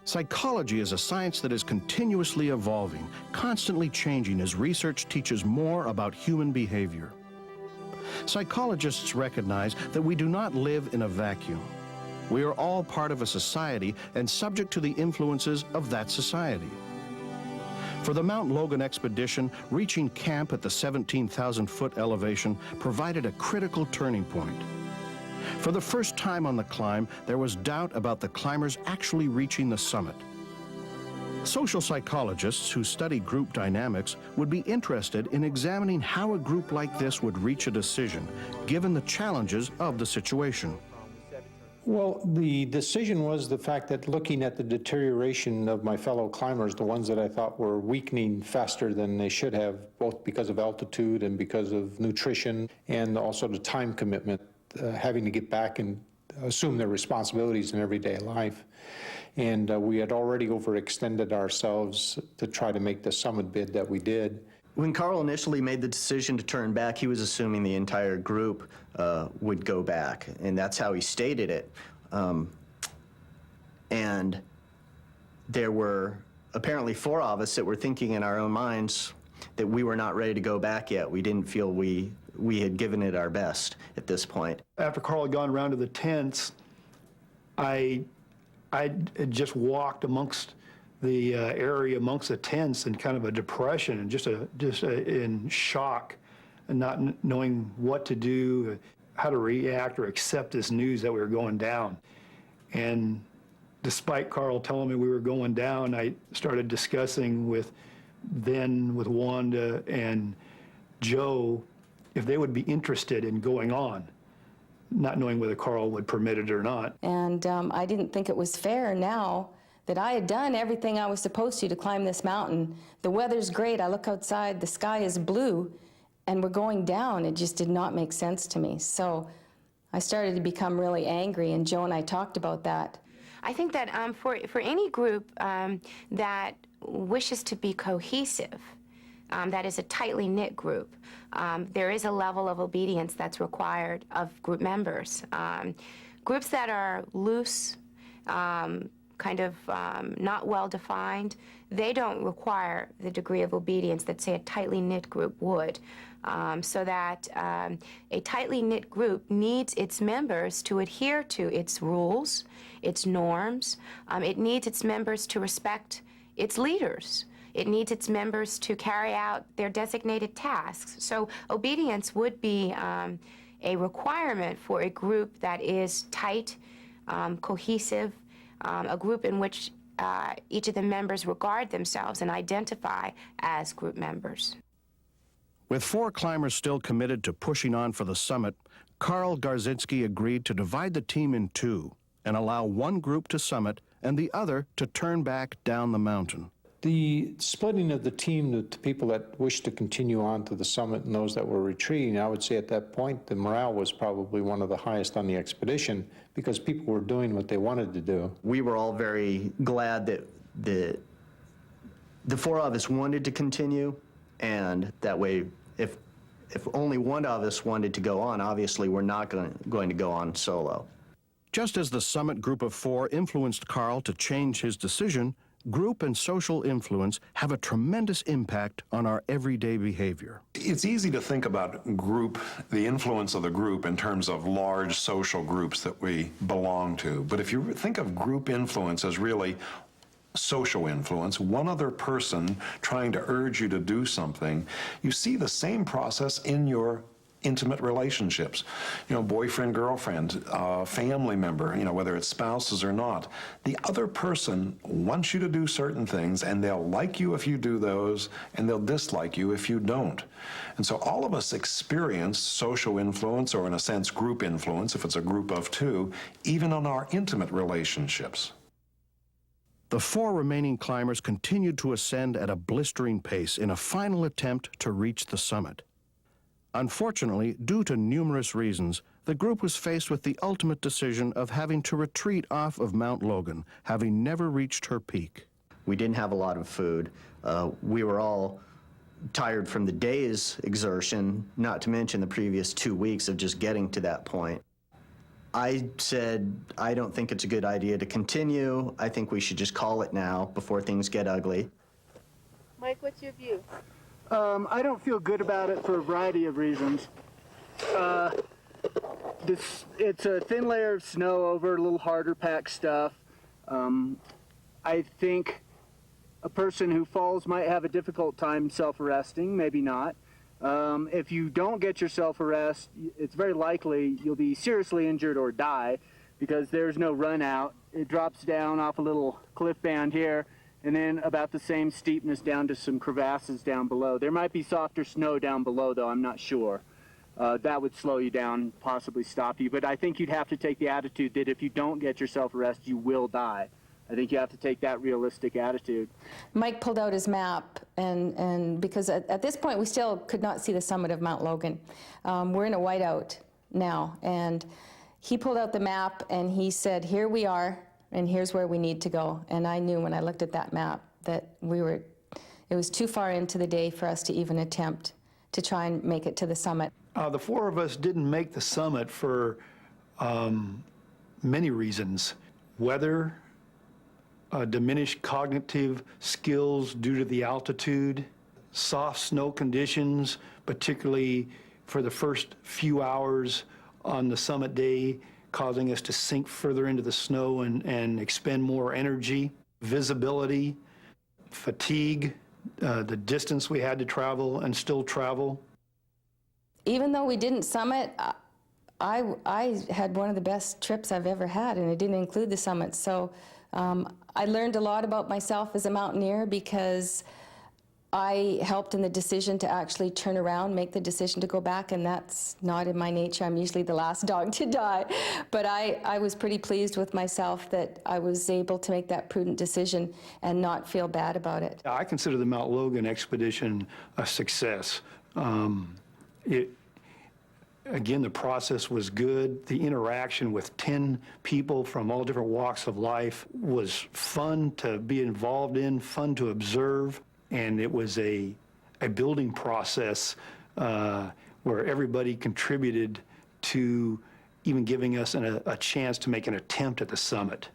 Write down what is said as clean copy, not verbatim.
Psychology is a science that is continuously evolving, constantly changing as research teaches more about human behavior. Psychologists recognize that we do not live in a vacuum. We are all part of a society and subject to the influences of that society. For the Mount Logan expedition, reaching camp at the 17,000-foot elevation provided a critical turning point. For the first time on the climb, there was doubt about the climbers actually reaching the summit. Social psychologists who study group dynamics would be interested in examining how a group like this would reach a decision, given the challenges of the situation. Well, the decision was the fact that looking at the deterioration of my fellow climbers, the ones that I thought were weakening faster than they should have, both because of altitude and because of nutrition, and also the time commitment, having to get back and assume their responsibilities in everyday life. And we had already overextended ourselves to try to make the summit bid that we did. When Carl initially made the decision to turn back, he was assuming the entire group would go back, and that's how he stated it. And there were apparently 4 of us that were thinking in our own minds that we were not ready to go back yet. We didn't feel we had given it our best at this point. After Carl had gone around to the tents, I had just walked amongst the area amongst the tents in kind of a depression and just in shock and not knowing what to do, how to react or accept this news that we were going down. And despite Carl telling me we were going down, I started discussing with Wanda and Joe if they would be interested in going on, not knowing whether Carl would permit it or not. And I didn't think it was fair now that I had done everything I was supposed to climb this mountain. The weather's great, I look outside, the sky is blue, and we're going down. It just did not make sense to me. So I started to become really angry, and Joe and I talked about that. I think that for any group that wishes to be cohesive, that is a tightly knit group, there is a level of obedience that's required of group members. Groups that are loose, kind of not well defined, they don't require the degree of obedience that, say, a tightly knit group would. So that a tightly knit group needs its members to adhere to its rules, its norms. It needs its members to respect its leaders. It needs its members to carry out their designated tasks. So obedience would be a requirement for a group that is tight, cohesive, a group in which each of the members regard themselves and identify as group members. With 4 climbers still committed to pushing on for the summit, Carl Garzinski agreed to divide the team in 2 and allow one group to summit and the other to turn back down the mountain. The splitting of the team to people that wished to continue on to the summit and those that were retreating, I would say at that point the morale was probably one of the highest on the expedition because people were doing what they wanted to do. We were all very glad that the 4 of us wanted to continue, and that way if only one of us wanted to go on, obviously we're not going to go on solo. Just as the summit group of 4 influenced Carl to change his decision, group and social influence have a tremendous impact on our everyday behavior. It's easy to think about group, the influence of the group in terms of large social groups that we belong to. But if you think of group influence as really social influence, one other person trying to urge you to do something, you see the same process in your intimate relationships. You know, boyfriend, girlfriend, family member, you know, whether it's spouses or not. The other person wants you to do certain things, and they'll like you if you do those, and they'll dislike you if you don't. And so all of us experience social influence, or in a sense, group influence, if it's a group of 2, even on our intimate relationships. The 4 remaining climbers continued to ascend at a blistering pace in a final attempt to reach the summit. Unfortunately, due to numerous reasons, the group was faced with the ultimate decision of having to retreat off of Mount Logan, having never reached her peak. We didn't have a lot of food. We were all tired from the day's exertion, not to mention the previous 2 weeks of just getting to that point. I said, I don't think it's a good idea to continue. I think we should just call it now before things get ugly. Mike, what's your view? I don't feel good about it for a variety of reasons. It's a thin layer of snow over a little harder packed stuff. I think a person who falls might have a difficult time self-arresting, maybe not. If you don't get your self-arrest, it's very likely you'll be seriously injured or die because there's no run out. It drops down off a little cliff band here and then about the same steepness down to some crevasses down below. There might be softer snow down below, though, I'm not sure. That would slow you down, possibly stop you. But I think you'd have to take the attitude that if you don't get your self-arrest, you will die. I think you have to take that realistic attitude. Mike pulled out his map, and because at this point we still could not see the summit of Mount Logan. We're in a whiteout now, and he pulled out the map and he said, here we are, and here's where we need to go. And I knew when I looked at that map that it was too far into the day for us to even attempt to try and make it to the summit. The four of us didn't make the summit for many reasons. Weather, diminished cognitive skills due to the altitude, soft snow conditions, particularly for the first few hours on the summit day, causing us to sink further into the snow and expend more energy, visibility, fatigue, the distance we had to travel and still travel. Even though we didn't summit, I had one of the best trips I've ever had, and it didn't include the summit. So I learned a lot about myself as a mountaineer because I helped in the decision to actually turn around, make the decision to go back, and that's not in my nature. I'm usually the last dog to die. But I was pretty pleased with myself that I was able to make that prudent decision and not feel bad about it. I consider the Mount Logan expedition a success. Again, the process was good. The interaction with 10 people from all different walks of life was fun to be involved in, fun to observe, and it was a building process where everybody contributed to even giving us a chance to make an attempt at the summit.